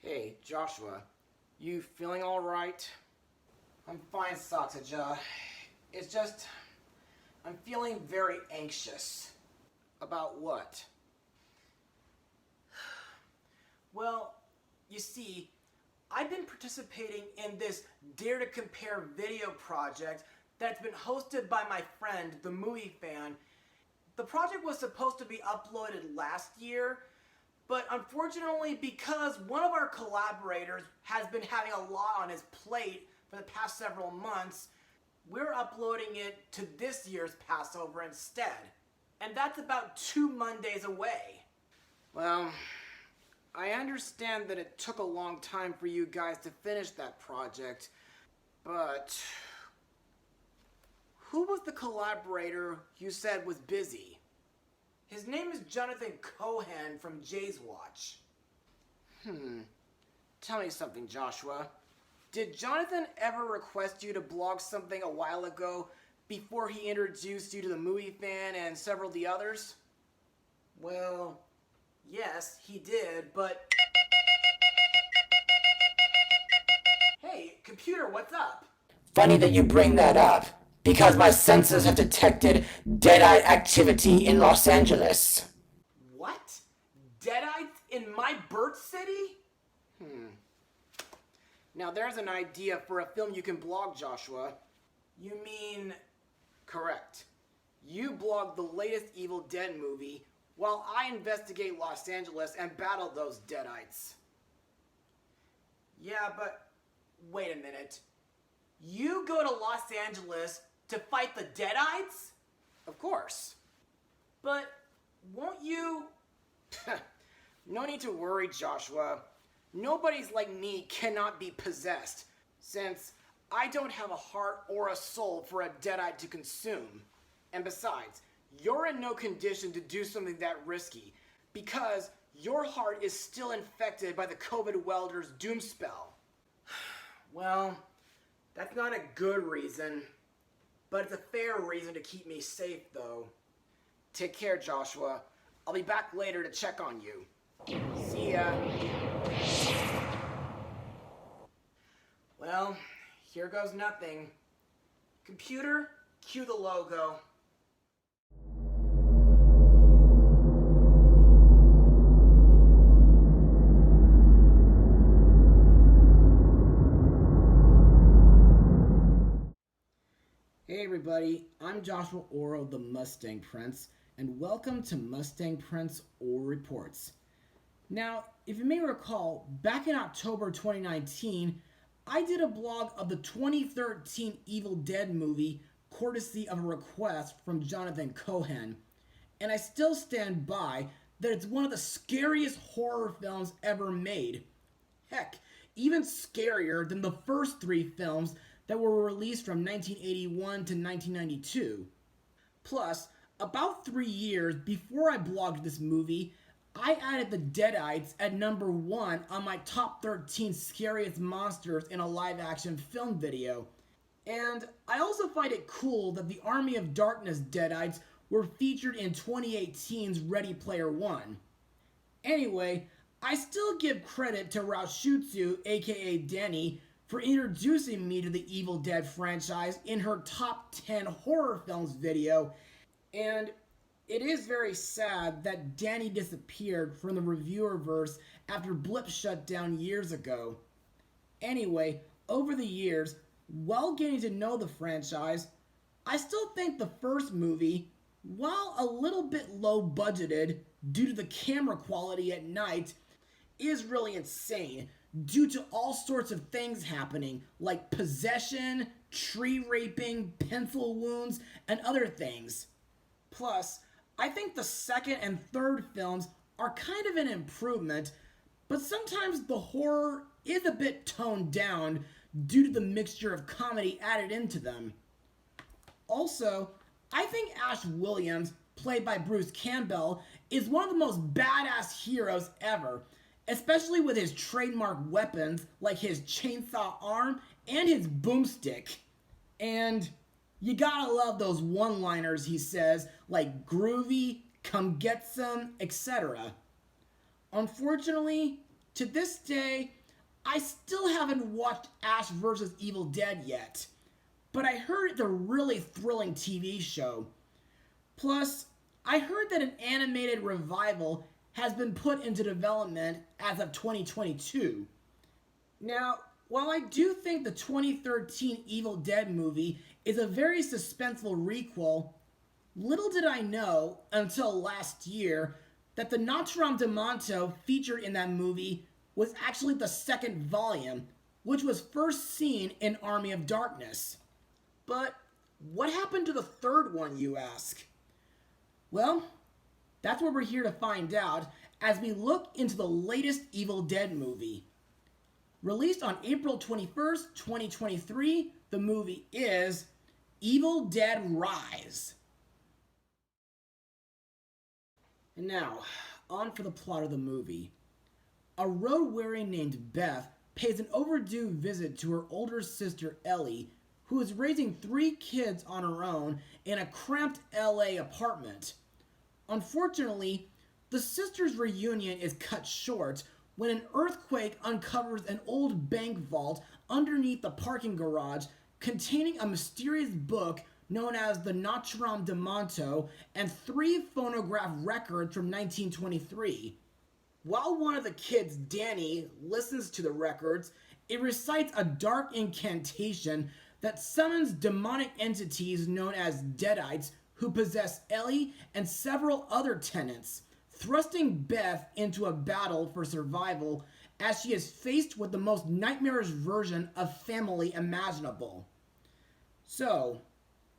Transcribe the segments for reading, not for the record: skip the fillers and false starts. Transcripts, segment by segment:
Hey, Joshua, you feeling all right? I'm fine, Satija. It's just, I'm feeling very anxious. About what? Well, you see, I've been participating in this Dare to Compare video project that's been hosted by my friend, the movie fan. The project was supposed to be uploaded last year, but unfortunately, because one of our collaborators has been having a lot on his plate for the past several months, we're uploading it to this year's Passover instead. And that's about 2 Mondays away. Well, I understand that it took a long time for you guys to finish that project, but who was the collaborator you said was busy? His name is Jonathan Cohen from Jay's Watch. Tell me something, Joshua. Did Jonathan ever request you to blog something a while ago before he introduced you to the movie fan and several of the others? Well, yes, he did, but... Hey, computer, what's up? Funny that you bring that up, because my sensors have detected Deadite activity in Los Angeles. What? Deadites in my birth city? Now there's an idea for a film you can blog, Joshua. You mean... Correct. You blog the latest Evil Dead movie while I investigate Los Angeles and battle those Deadites. Yeah, but wait a minute. You go to Los Angeles to fight the Deadites? Of course. But won't you... No need to worry, Joshua. Nobody's like me cannot be possessed, since I don't have a heart or a soul for a Deadite to consume. And besides, you're in no condition to do something that risky, because your heart is still infected by the COVID welder's doom spell. Well, that's not a good reason, but it's a fair reason to keep me safe, though. Take care, Joshua. I'll be back later to check on you. See ya. Well, here goes nothing. Computer, cue the logo. Hey everybody, I'm Joshua Orro, the Mustang Prince, and welcome to Mustang Prince Orro Reports. Now, if you may recall, back in October 2019, I did a blog of the 2013 Evil Dead movie, courtesy of a request from Jonathan Cohen, and I still stand by that it's one of the scariest horror films ever made. Heck, even scarier than the first 3 films that were released from 1981 to 1992. Plus, about 3 years before I blogged this movie, I added the Deadites at number 1 on my top 13 scariest monsters in a live-action film video. And I also find it cool that the Army of Darkness Deadites were featured in 2018's Ready Player One. Anyway, I still give credit to Raushutsu, aka Denny, for introducing me to the Evil Dead franchise in her top 10 horror films video, and it is very sad that Danny disappeared from the reviewerverse after Blip shut down years ago. Anyway, over the years, while getting to know the franchise, I still think the first movie, while a little bit low budgeted due to the camera quality at night, is really insane due to all sorts of things happening, like possession, tree raping, pencil wounds, and other things. Plus, I think the second and third films are kind of an improvement, but sometimes the horror is a bit toned down due to the mixture of comedy added into them. Also, I think Ash Williams, played by Bruce Campbell, is one of the most badass heroes ever, especially with his trademark weapons like his chainsaw arm and his boomstick. And you gotta love those one-liners he says, like groovy, come get some, etc. Unfortunately, to this day, I still haven't watched Ash vs. Evil Dead yet, but I heard it's a really thrilling TV show. Plus, I heard that an animated revival has been put into development as of 2022. Now, while I do think the 2013 Evil Dead movie is a very suspenseful requel, little did I know until last year that the Naturom Demonto featured in that movie was actually the second volume, which was first seen in Army of Darkness. But what happened to the third one, you ask? Well, that's what we're here to find out as we look into the latest Evil Dead movie. Released on April 21st, 2023, the movie is Evil Dead Rise. And now, on for the plot of the movie. A road weary named Beth pays an overdue visit to her older sister Ellie, who is raising 3 kids on her own in a cramped LA apartment. Unfortunately, the sisters' reunion is cut short when an earthquake uncovers an old bank vault underneath the parking garage containing a mysterious book known as the Naturom Demonto and 3 phonograph records from 1923. While one of the kids, Danny, listens to the records, it recites a dark incantation that summons demonic entities known as Deadites who possess Ellie and several other tenants, thrusting Beth into a battle for survival as she is faced with the most nightmarish version of family imaginable. So,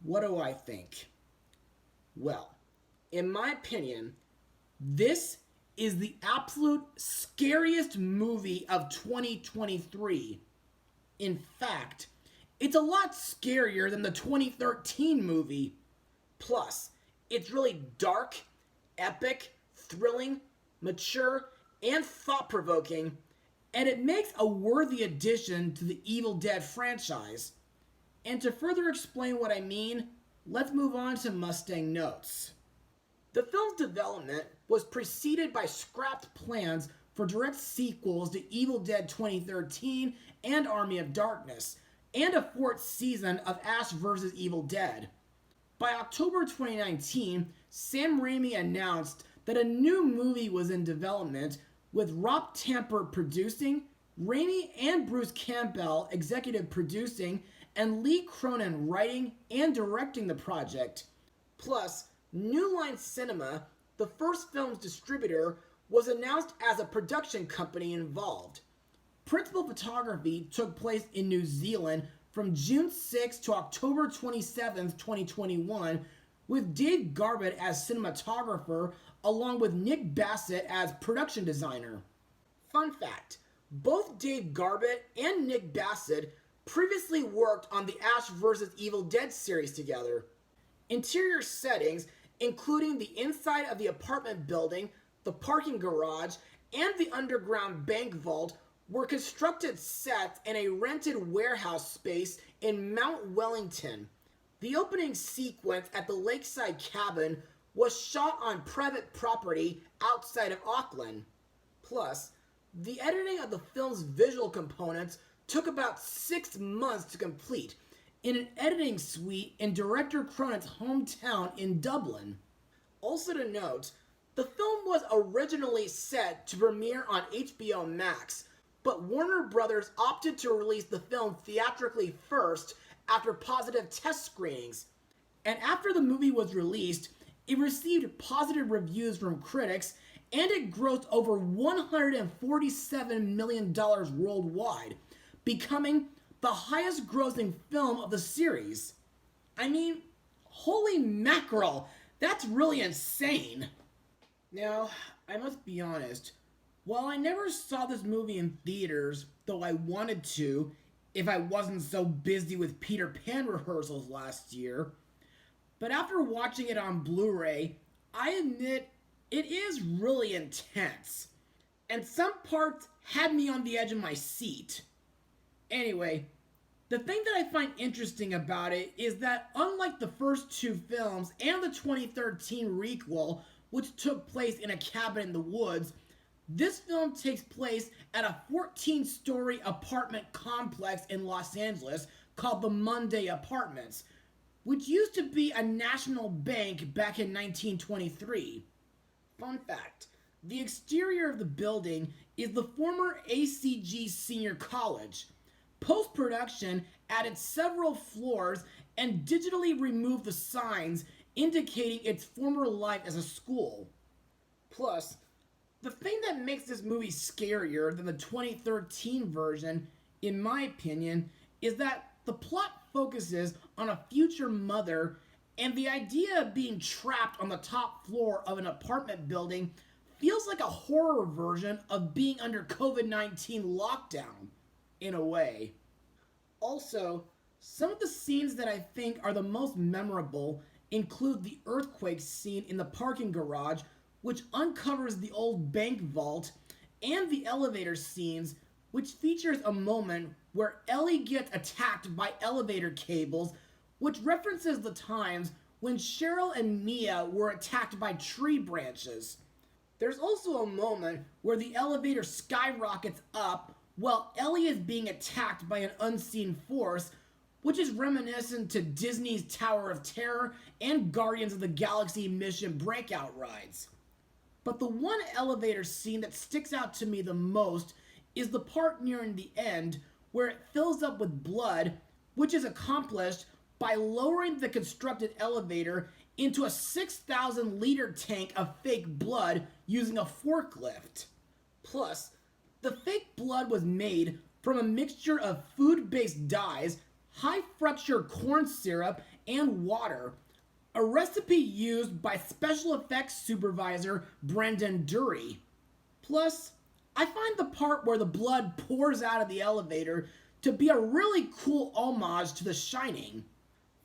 what do I think? Well, in my opinion, this is the absolute scariest movie of 2023. In fact, it's a lot scarier than the 2013 movie. Plus, it's really dark, epic, thrilling, mature, and thought-provoking, and it makes a worthy addition to the Evil Dead franchise. And to further explain what I mean, let's move on to Mustang notes. The film's development was preceded by scrapped plans for direct sequels to Evil Dead 2013 and Army of Darkness, and a 4th season of Ash vs. Evil Dead. By October 2019, Sam Raimi announced that a new movie was in development, with Rob Tampert producing, Raimi and Bruce Campbell executive producing, and Lee Cronin writing and directing the project. Plus, New Line Cinema, the first film's distributor, was announced as a production company involved. Principal photography took place in New Zealand from June 6 to October 27, 2021, with Dave Garbett as cinematographer, along with Nick Bassett as production designer. Fun fact, both Dave Garbett and Nick Bassett previously worked on the Ash vs. Evil Dead series together. Interior settings, including the inside of the apartment building, the parking garage, and the underground bank vault, were constructed sets in a rented warehouse space in Mount Wellington. The opening sequence at the lakeside cabin was shot on private property outside of Auckland. Plus, the editing of the film's visual components took about 6 months to complete in an editing suite in director Cronin's hometown in Dublin. Also to note, the film was originally set to premiere on HBO Max, but Warner Brothers opted to release the film theatrically first after positive test screenings. And after the movie was released, it received positive reviews from critics, and it grossed over $147 million worldwide, becoming the highest grossing film of the series. I mean, holy mackerel, that's really insane. Now, I must be honest, while I never saw this movie in theaters, though I wanted to, if I wasn't so busy with Peter Pan rehearsals last year, but after watching it on Blu-ray, I admit it is really intense, and some parts had me on the edge of my seat. Anyway, the thing that I find interesting about it is that unlike the first 2 films and the 2013 requel, which took place in a cabin in the woods, This film takes place at a 14-story apartment complex in Los Angeles called the Monday Apartments, which used to be a national bank back in 1923. Fun fact, the exterior of the building is the former ACG Senior College. Post-production added several floors and digitally removed the signs indicating its former life as a school. Plus, the thing that makes this movie scarier than the 2013 version, in my opinion, is that the plot focuses on a future mother, and the idea of being trapped on the top floor of an apartment building feels like a horror version of being under COVID-19 lockdown, in a way. Also, some of the scenes that I think are the most memorable include the earthquake scene in the parking garage, which uncovers the old bank vault, and the elevator scenes, which features a moment where Ellie gets attacked by elevator cables, which references the times when Cheryl and Mia were attacked by tree branches. There's also a moment where the elevator skyrockets up while Ellie is being attacked by an unseen force, which is reminiscent to Disney's Tower of Terror and Guardians of the Galaxy Mission Breakout rides. But the one elevator scene that sticks out to me the most is the part nearing the end where it fills up with blood, which is accomplished by lowering the constructed elevator into a 6,000-liter tank of fake blood using a forklift. Plus, the fake blood was made from a mixture of food-based dyes, high-fructure corn syrup, and water, a recipe used by special effects supervisor Brendan Dury. Plus, I find the part where the blood pours out of the elevator to be a really cool homage to The Shining.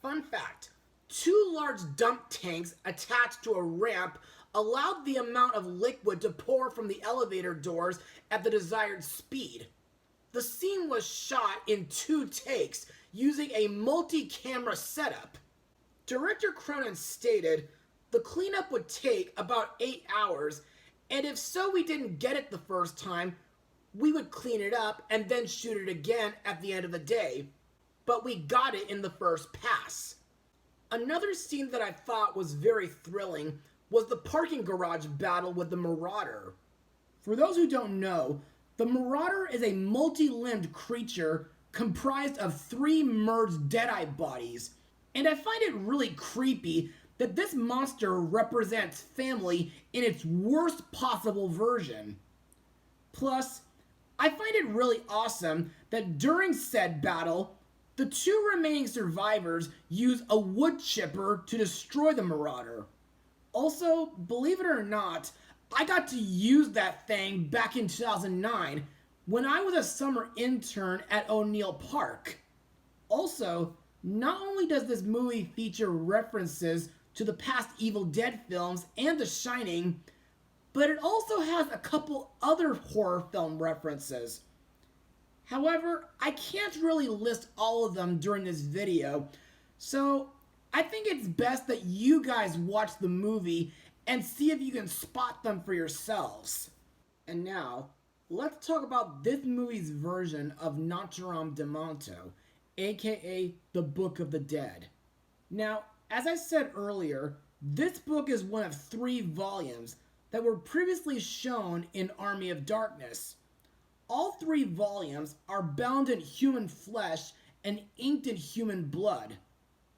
Fun fact, 2 large dump tanks attached to a ramp allowed the amount of liquid to pour from the elevator doors at the desired speed. The scene was shot in 2 takes using a multi-camera setup. Director Cronin stated, "The cleanup would take about 8 hours, and if so we didn't get it the first time, we would clean it up and then shoot it again at the end of the day. But we got it in the first pass." Another scene that I thought was very thrilling was the parking garage battle with the Marauder. For those who don't know, the Marauder is a multi-limbed creature comprised of 3 merged Deadite bodies, and I find it really creepy that this monster represents family in its worst possible version. Plus, I find it really awesome that during said battle, the 2 remaining survivors use a wood chipper to destroy the Marauder. Also, believe it or not, I got to use that thing back in 2009 when I was a summer intern at O'Neill Park. Also, not only does this movie feature references to the past Evil Dead films and The Shining, but it also has a couple other horror film references. However, I can't really list all of them during this video, so I think it's best that you guys watch the movie and see if you can spot them for yourselves. And now, let's talk about this movie's version of Naturom Demonto, aka the Book of the Dead. Now, as I said earlier, this book is one of 3 volumes that were previously shown in Army of Darkness. All 3 volumes are bound in human flesh and inked in human blood.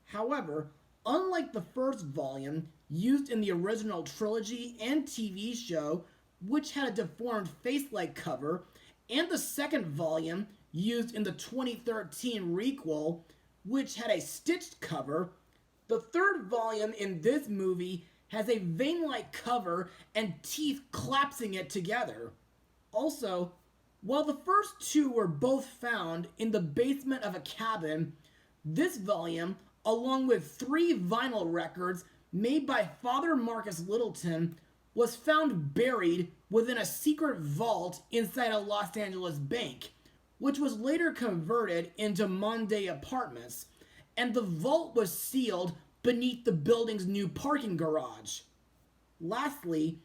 However, unlike the first volume, used in the original trilogy and TV show, which had a deformed face-like cover, and the second volume, used in the 2013 requel, which had a stitched cover, the third volume in this movie has a vein-like cover and teeth collapsing it together. Also, while the first 2 were both found in the basement of a cabin, this volume, along with 3 vinyl records made by Father Marcus Littleton, was found buried within a secret vault inside a Los Angeles bank, which was later converted into Monday Apartments, and the vault was sealed beneath the building's new parking garage. Lastly,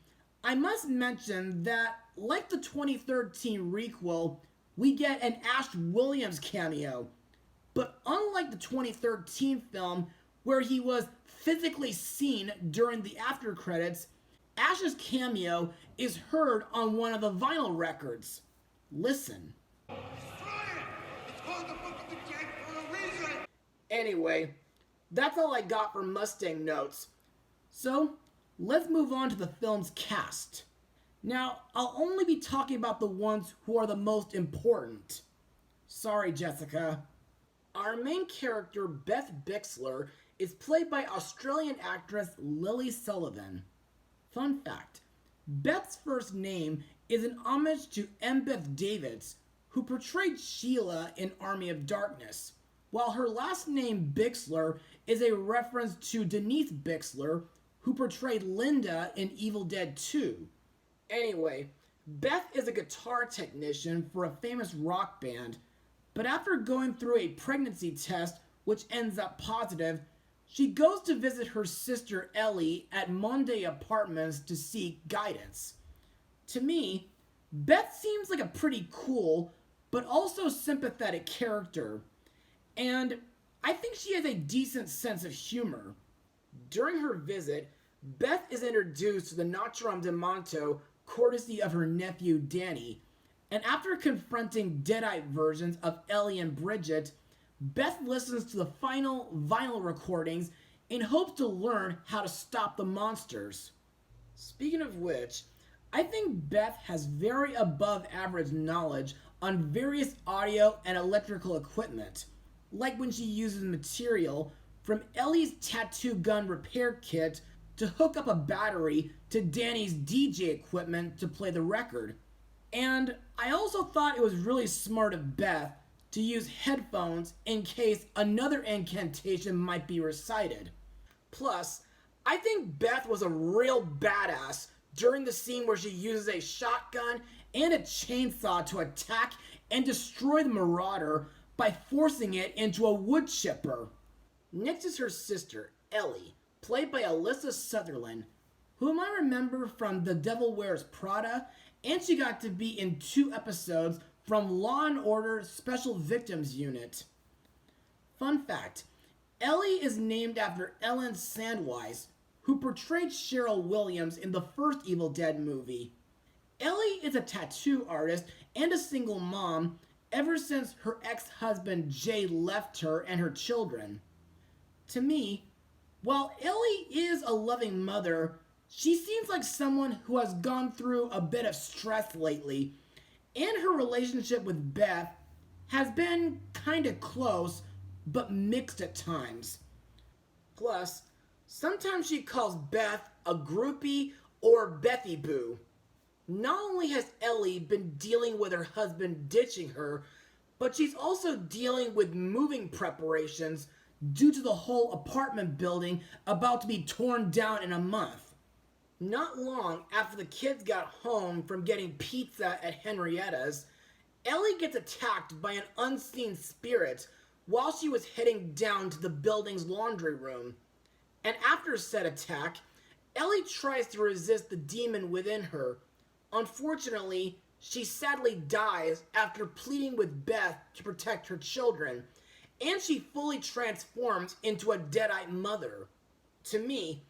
I must mention that, like the 2013 requel, we get an Ash Williams cameo. But unlike the 2013 film, where he was physically seen during the after credits, Ash's cameo is heard on one of the vinyl records. Listen. It's called the Book of the Dead for a reason. Anyway, that's all I got for Mustang notes. So, let's move on to the film's cast. Now, I'll only be talking about the ones who are the most important. Sorry, Jessica. Our main character, Beth Bixler, is played by Australian actress Lily Sullivan. Fun fact, Beth's first name is an homage to Embeth Davids, who portrayed Sheila in Army of Darkness, while her last name Bixler is a reference to Denise Bixler, who portrayed Linda in Evil Dead 2. Anyway, Beth is a guitar technician for a famous rock band, but after going through a pregnancy test, which ends up positive, she goes to visit her sister Ellie at Monday Apartments to seek guidance. To me, Beth seems like a pretty cool, but also sympathetic character, and I think she has a decent sense of humor. During her visit, Beth is introduced to the Naturom Demonto courtesy of her nephew Danny, and after confronting Deadite versions of Ellie and Bridget, Beth listens to the final vinyl recordings in hopes to learn how to stop the monsters. Speaking of which, I think Beth has very above average knowledge on various audio and electrical equipment, like when she uses material from Ellie's tattoo gun repair kit to hook up a battery to Danny's DJ equipment to play the record. And I also thought it was really smart of Beth to use headphones in case another incantation might be recited. Plus, I think Beth was a real badass during the scene where she uses a shotgun and a chainsaw to attack and destroy the Marauder by forcing it into a wood chipper. Next is her sister, Ellie, played by Alyssa Sutherland, whom I remember from The Devil Wears Prada, and she got to be in 2 episodes from Law & Order Special Victims Unit. Fun fact, Ellie is named after Ellen Sandweiss, who portrayed Cheryl Williams in the first Evil Dead movie. Ellie is a tattoo artist and a single mom ever since her ex-husband Jay left her and her children. To me, while Ellie is a loving mother, she seems like someone who has gone through a bit of stress lately, and her relationship with Beth has been kinda close, but mixed at times. Plus, sometimes she calls Beth a groupie or Bethy Boo. Not only has Ellie been dealing with her husband ditching her, but she's also dealing with moving preparations due to the whole apartment building about to be torn down in a month. Not long after the kids got home from getting pizza at Henrietta's, Ellie gets attacked by an unseen spirit while she was heading down to the building's laundry room. And after said attack, Ellie tries to resist the demon within her. Unfortunately, she sadly dies after pleading with Beth to protect her children, and she fully transforms into a Deadite mother. To me,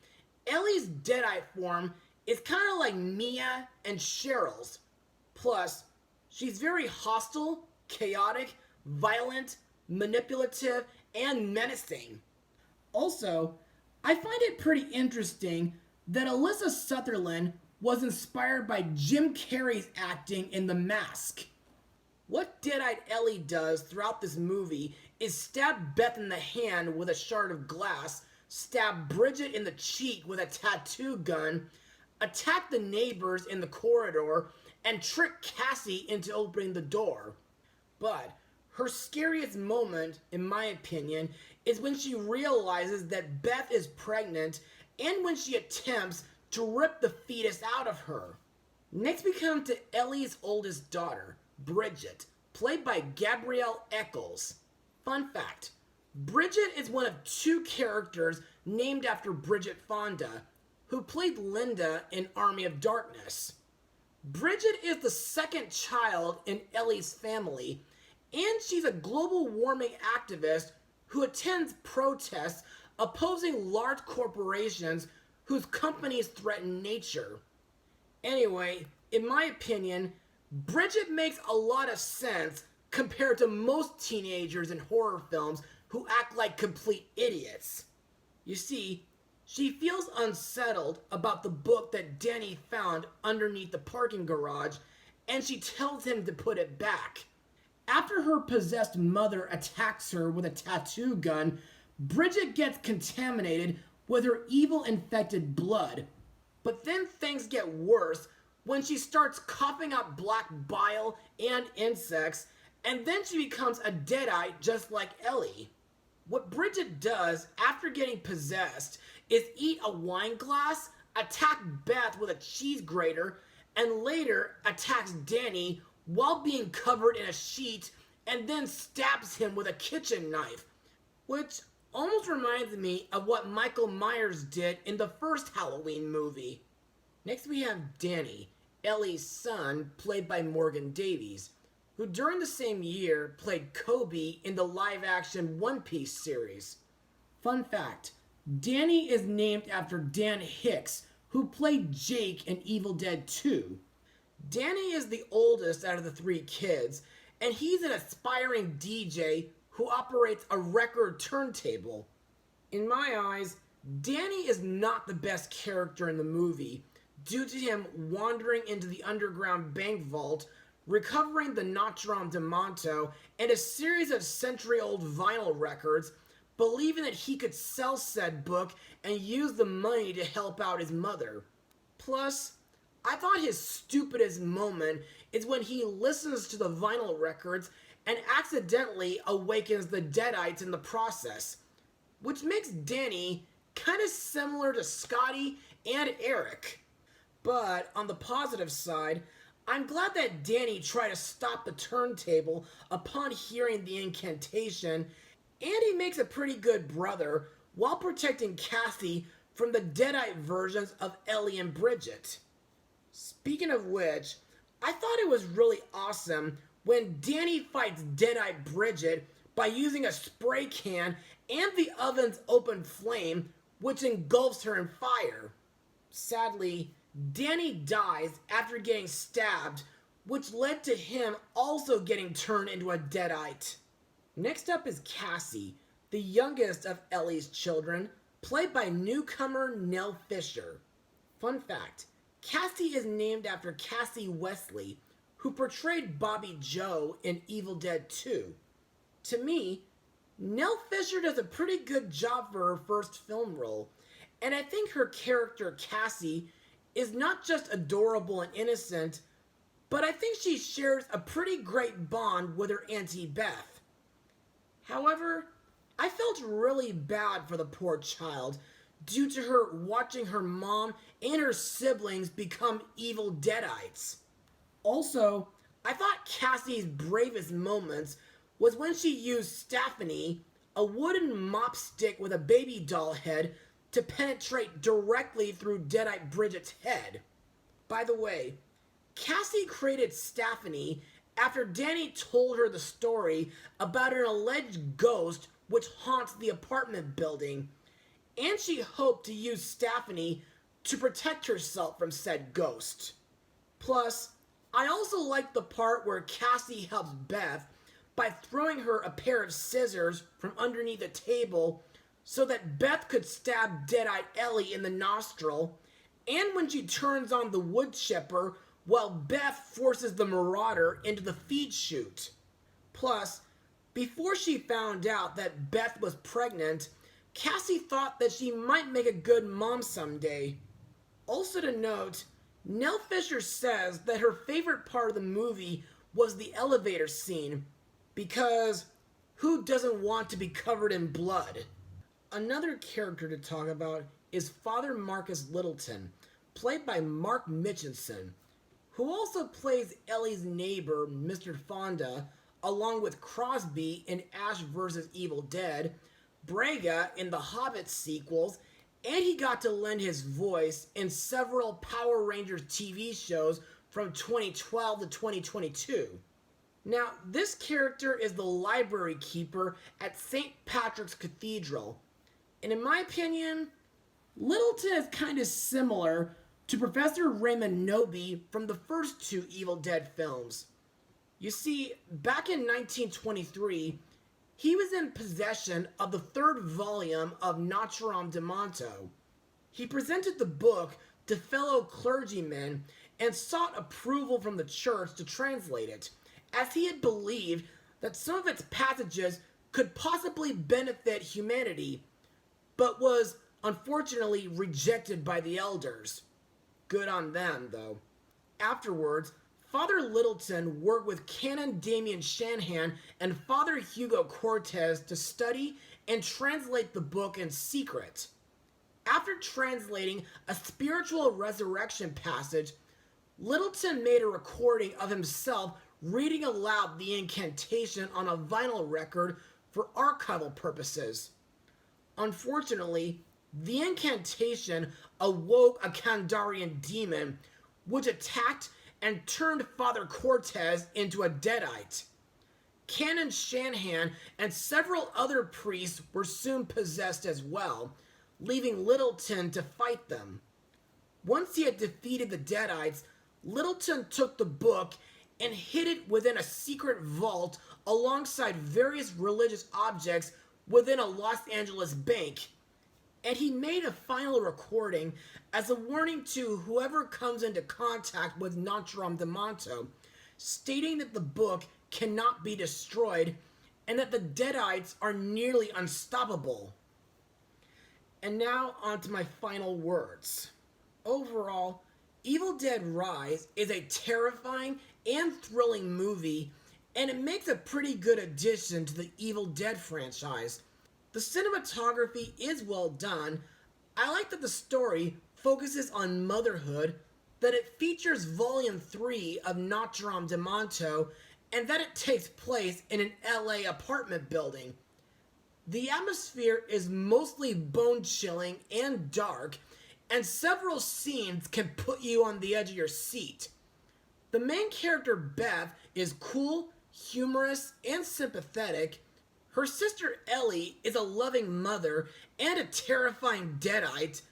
Ellie's Deadite form is kind of like Mia and Cheryl's. Plus, she's very hostile, chaotic, violent, manipulative, and menacing. Also, I find it pretty interesting that Alyssa Sutherland was inspired by Jim Carrey's acting in The Mask. What Deadite Ellie does throughout this movie is stab Beth in the hand with a shard of glass, stab Bridget in the cheek with a tattoo gun, attack the neighbors in the corridor, and trick Cassie into opening the door. But her scariest moment, in my opinion, is when she realizes that Beth is pregnant and when she attempts to rip the fetus out of her. Next we come to Ellie's oldest daughter, Bridget, played by Gabrielle Eccles. Fun fact, Bridget is one of 2 characters named after Bridget Fonda, who played Linda in Army of Darkness. Bridget is the second child in Ellie's family, and she's a global warming activist who attends protests opposing large corporations whose companies threaten nature. Anyway, in my opinion, Bridget makes a lot of sense compared to most teenagers in horror films who act like complete idiots. You see, she feels unsettled about the book that Danny found underneath the parking garage, and she tells him to put it back. After her possessed mother attacks her with a tattoo gun, Bridget gets contaminated with her evil infected blood. But then things get worse when she starts coughing up black bile and insects, and then she becomes a Deadite just like Ellie. What Bridget does after getting possessed is eat a wine glass, attack Beth with a cheese grater, and later attacks Danny while being covered in a sheet and then stabs him with a kitchen knife, which almost reminds me of what Michael Myers did in the first Halloween movie. Next we have Danny, Ellie's son, played by Morgan Davies, who during the same year played Kobe in the live-action One Piece series. Fun fact, Danny is named after Dan Hicks, who played Jake in Evil Dead 2. Danny is the oldest out of the three kids, and he's an aspiring DJ who operates a record turntable. In my eyes, Danny is not the best character in the movie, due to him wandering into the underground bank vault, recovering the Naturom Demonto and a series of century-old vinyl records, believing that he could sell said book and use the money to help out his mother. Plus, I thought his stupidest moment is when he listens to the vinyl records and accidentally awakens the Deadites in the process, which makes Danny kind of similar to Scotty and Eric. But on the positive side, I'm glad that Danny tried to stop the turntable upon hearing the incantation, and he makes a pretty good brother while protecting Kathy from the Deadite versions of Ellie and Bridget. Speaking of which, I thought it was really awesome when Danny fights Deadite Bridget by using a spray can and the oven's open flame, which engulfs her in fire. Sadly, Danny dies after getting stabbed, which led to him also getting turned into a Deadite. Next up is Cassie, the youngest of Ellie's children, played by newcomer Nell Fisher. Fun fact, Cassie is named after Cassie Wesley, who portrayed Bobby Joe in Evil Dead 2. To me, Nell Fisher does a pretty good job for her first film role, and I think her character Cassie is not just adorable and innocent, but I think she shares a pretty great bond with her Auntie Beth. However, I felt really bad for the poor child due to her watching her mom and her siblings become evil Deadites. Also, I thought Cassie's bravest moments was when she used Stephanie, a wooden mop stick with a baby doll head, to penetrate directly through Deadite Bridget's head. By the way, Cassie created Stephanie after Danny told her the story about an alleged ghost which haunts the apartment building, and she hoped to use Stephanie to protect herself from said ghost. Plus, I also liked the part where Cassie helps Beth by throwing her a pair of scissors from underneath the table so that Beth could stab Deadite Ellie in the nostril, and when she turns on the wood chipper while Beth forces the Marauder into the feed chute. Plus, before she found out that Beth was pregnant, Cassie thought that she might make a good mom someday. Also to note, Nell Fisher says that her favorite part of the movie was the elevator scene, because who doesn't want to be covered in blood? Another character to talk about is Father Marcus Littleton, played by Mark Mitchinson, who also plays Ellie's neighbor, Mr. Fonda, along with Crosby in Ash vs. Evil Dead, Braga in the Hobbit sequels, and he got to lend his voice in several Power Rangers TV shows from 2012 to 2022. Now, this character is the library keeper at St. Patrick's Cathedral, and in my opinion, Littleton is kind of similar to Professor Raymond Noby from the first two Evil Dead films. You see, back in 1923, he was in possession of the third volume of Naturom Demonto. He presented the book to fellow clergymen and sought approval from the church to translate it, as he had believed that some of its passages could possibly benefit humanity, but was unfortunately rejected by the elders. Good on them, though. Afterwards, Father Littleton worked with Canon Damian Shanahan and Father Hugo Cortez to study and translate the book in secret. After translating a spiritual resurrection passage, Littleton made a recording of himself reading aloud the incantation on a vinyl record for archival purposes. Unfortunately, the incantation awoke a Kandarian demon, which attacked and turned Father Cortez into a Deadite. Canon Shanahan and several other priests were soon possessed as well, leaving Littleton to fight them. Once he had defeated the Deadites, Littleton took the book and hid it within a secret vault alongside various religious objects within a Los Angeles bank, and he made a final recording as a warning to whoever comes into contact with Naturom Demonto, stating that the book cannot be destroyed and that the Deadites are nearly unstoppable. And now on to my final words. Overall, Evil Dead Rise is a terrifying and thrilling movie, and it makes a pretty good addition to the Evil Dead franchise. The cinematography is well done. I like that the story focuses on motherhood, that it features Volume 3 of Naturom Demonto, and that it takes place in an LA apartment building. The atmosphere is mostly bone-chilling and dark, and several scenes can put you on the edge of your seat. The main character, Beth, is cool, humorous, and sympathetic. Her sister Ellie is a loving mother and a terrifying Deadite.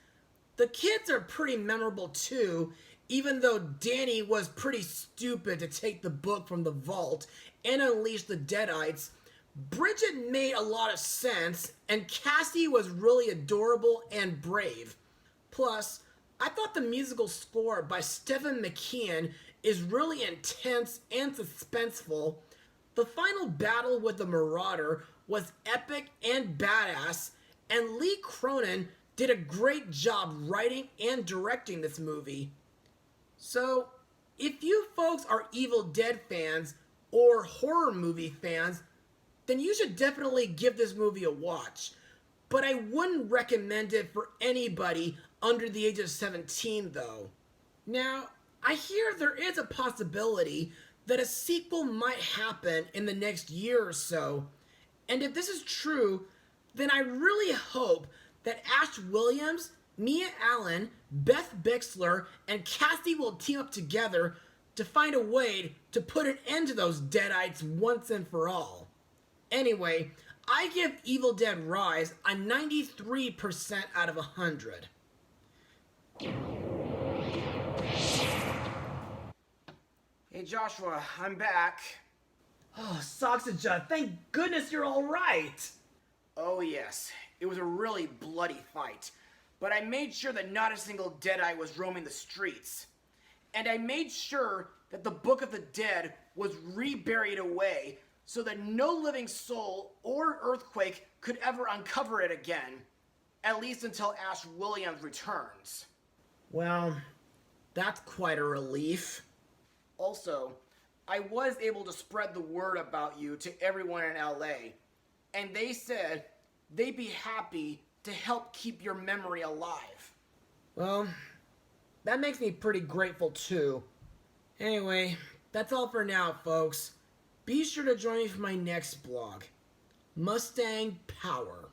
The kids are pretty memorable too, even though Danny was pretty stupid to take the book from the vault and unleash the Deadites. Bridget made a lot of sense, and Cassie was really adorable and brave. Plus, I thought the musical score by Stephen McKeon is really intense and suspenseful. The final battle with the Marauder was epic and badass, and Lee Cronin did a great job writing and directing this movie. So, if you folks are Evil Dead fans or horror movie fans, then you should definitely give this movie a watch. But I wouldn't recommend it for anybody under the age of 17 though. Now, I hear there is a possibility that a sequel might happen in the next year or so, and if this is true, then I really hope that Ash Williams, Mia Allen, Beth Bixler, and Cassie will team up together to find a way to put an end to those Deadites once and for all. Anyway, I give Evil Dead Rise a 93% out of 100. Hey Joshua, I'm back. Oh, Soxaja, thank goodness you're alright! Oh yes, it was a really bloody fight, but I made sure that not a single Deadite was roaming the streets. And I made sure that the Book of the Dead was reburied away so that no living soul or earthquake could ever uncover it again, at least until Ash Williams returns. Well, that's quite a relief. Also, I was able to spread the word about you to everyone in LA, and they said they'd be happy to help keep your memory alive. Well, that makes me pretty grateful too. Anyway, that's all for now, folks. Be sure to join me for my next blog, Mustang Power.